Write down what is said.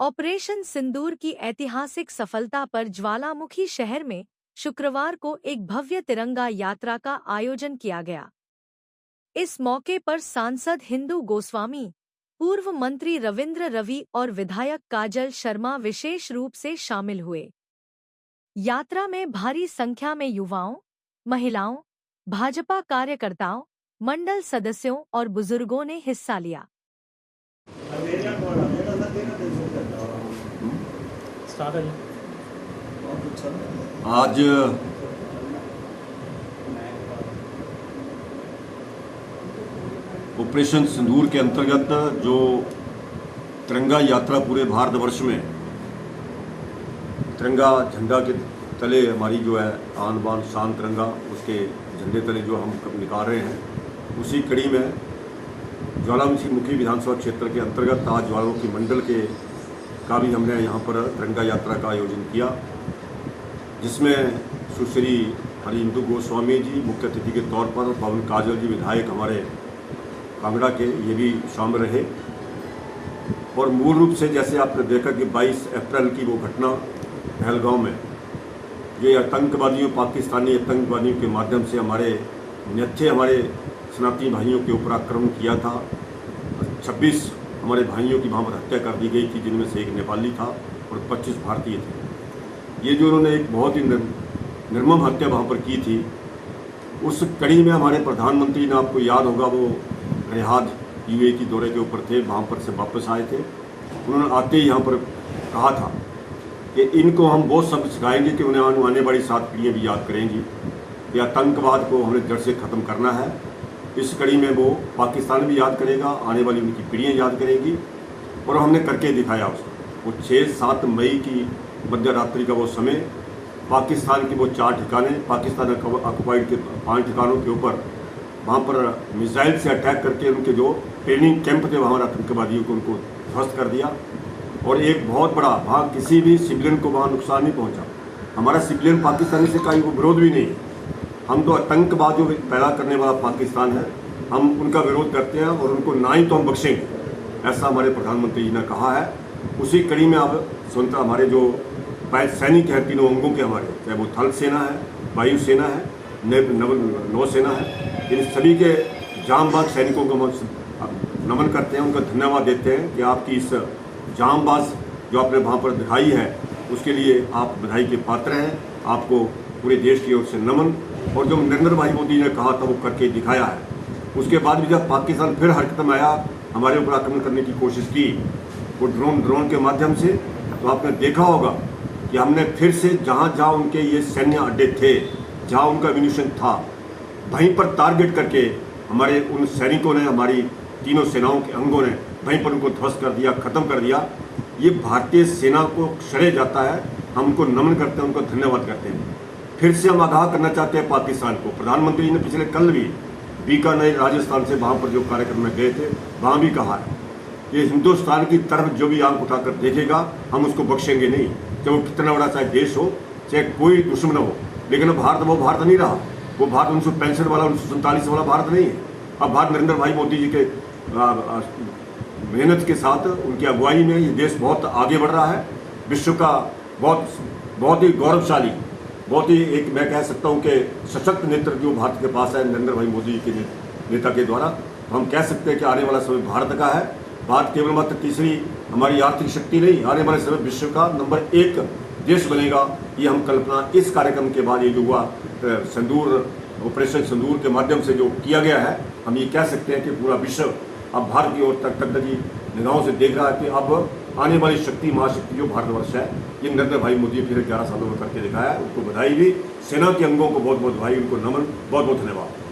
Operation सिंदूर की ऐतिहासिक सफलता पर ज्वालामुखी शहर में शुक्रवार को एक भव्य तिरंगा यात्रा का आयोजन किया गया। इस मौके पर सांसद हिंदू गोस्वामी, पूर्व मंत्री रविंद्र रवि और विधायक काजल शर्मा विशेष रूप से शामिल हुए। यात्रा में भारी संख्या में युवाओं, महिलाओं, भाजपा कार्यकर्ताओं, मंडल सदस्यों और बुजुर्गों ने हिस्सा लिया। आज ऑपरेशन सिंदूर के अंतर्गत जो तिरंगा यात्रा पूरे भारतवर्ष में तिरंगा झंडा के तले हमारी जो है आन बान शान तिरंगा उसके झंडे तले जो हम निकाल रहे हैं, उसी कड़ी में ज्वालामुखी विधानसभा क्षेत्र के अंतर्गत आज ज्वालामुखी मंडल के का भी हमने यहाँ पर तिरंगा यात्रा का आयोजन किया, जिसमें सुश्री हरि हिंदू गोस्वामी जी मुख्य अतिथि के तौर पर और पवन काजल जी विधायक हमारे कांगड़ा के ये भी शामिल रहे। और मूल रूप से जैसे आपने देखा कि 22 अप्रैल की वो घटना पहलगांव में ये आतंकवादियों पाकिस्तानी आतंकवादियों के माध्यम से हमारे निहत्थे हमारे सनातनी भाइयों के ऊपर आक्रमण किया था। 26 हमारे भाइयों की वहाँ पर हत्या कर दी गई थी, जिनमें से एक नेपाली था और 25 भारतीय थे। ये जो उन्होंने एक बहुत ही निर्मम हत्या वहाँ पर की थी, उस कड़ी में हमारे प्रधानमंत्री ने, आपको याद होगा, वो रियाद यूएई की दौरे के ऊपर थे, वहाँ पर से वापस आए थे। उन्होंने आते ही यहाँ पर कहा था कि इनको हम बहुत सबक सिखाएंगे कि उन्हें आने वाली 7 पीढ़ियाँ भी याद करेंगी कि आतंकवाद को हमें जड़ से ख़त्म करना है। इस कड़ी में वो पाकिस्तान भी याद करेगा, आने वाली उनकी पीढ़ियाँ याद करेंगी, और हमने करके दिखाया उसको। वो 6-7 मई की मध्य रात्रि का वो समय, पाकिस्तान के वो 4 ठिकाने, पाकिस्तान ऑक्युपाइड के 5 ठिकानों के ऊपर वहाँ पर मिसाइल से अटैक करके उनके जो ट्रेनिंग कैंप थे वहाँ आतंकवादियों को उनको ध्वस्त कर दिया। और एक बहुत बड़ा, वहाँ किसी भी सिविलियन को वहाँ नुकसान नहीं पहुँचा। हमारा सिविलियन पाकिस्तानी से कहीं विरोध भी नहीं है। हम तो आतंकवाद जो पैदा करने वाला पाकिस्तान है, हम उनका विरोध करते हैं और उनको ना ही तो हम बख्शेंगे, ऐसा हमारे प्रधानमंत्री जी ने कहा है। उसी कड़ी में अब स्वतंत्र हमारे जो सैनिक हैं तीनों अंगों के हमारे, चाहे वो थल सेना है, वायु सेना है, नौसेना है, इन सभी के जांबाज सैनिकों को हम नमन करते हैं, उनका धन्यवाद देते हैं कि आपकी इस जांबाज जो आपने वहाँ पर दिखाई है उसके लिए आप बधाई के पात्र हैं। आपको पूरे देश की ओर से नमन। और जो नरेंद्र भाई मोदी ने कहा था वो करके दिखाया है। उसके बाद भी जब पाकिस्तान फिर हरकत में आया, हमारे ऊपर आक्रमण करने की कोशिश की वो ड्रोन के माध्यम से, तो आपने देखा होगा कि हमने फिर से जहाँ जहाँ उनके ये सैन्य अड्डे थे, जहाँ उनका एम्यूनिशन था, वहीं पर टारगेट करके हमारे उन सैनिकों ने, हमारी तीनों सेनाओं के अंगों ने वहीं पर उनको ध्वस्त कर दिया, ख़त्म कर दिया। ये भारतीय सेना को श्रेय जाता है, हम उनको नमन करते हैं, उनको धन्यवाद करते हैं। फिर से हम आगाह करना चाहते हैं पाकिस्तान को। प्रधानमंत्री ने पिछले कल भी बीकानेर राजस्थान से वहाँ पर जो कार्यक्रम में गए थे, वहाँ भी कहा है कि हिंदुस्तान की तरफ जो भी आंख उठाकर देखेगा हम उसको बख्शेंगे नहीं, चाहे वो कितना बड़ा चाहे देश हो, चाहे कोई दुश्मन हो। लेकिन भारत वो भारत नहीं रहा, वो भारत 1965 वाला 1947 वाला भारत नहीं है। अब भारत नरेंद्र भाई मोदी जी के मेहनत के साथ, उनकी अगुवाई में ये देश बहुत आगे बढ़ रहा है। विश्व का बहुत ही गौरवशाली, बहुत ही एक मैं कह सकता हूँ कि सशक्त नेतृत्व जो भारत के पास है नरेंद्र भाई मोदी जी के नेता के द्वारा, तो हम कह सकते हैं कि आने वाला समय भारत का है। भारत केवल मात्र तीसरी हमारी आर्थिक शक्ति नहीं, आने वाले समय विश्व का नंबर 1 देश बनेगा। ये हम कल्पना इस कार्यक्रम के बाद, ये जो हुआ सिंदूर, ऑपरेशन सिंदूर के माध्यम से जो किया गया है, हम ये कह सकते हैं कि पूरा विश्व अब भारत की ओर तकदगी निगाहों से देख रहा है कि अब आने वाली शक्ति, महाशक्ति जो भारतवर्ष है, ये नरेंद्र भाई मोदी फिर 11 सालों में करके दिखाया है। उनको बधाई भी, सेना के अंगों को बहुत बहुत बधाई, उनको नमन, बहुत बहुत धन्यवाद।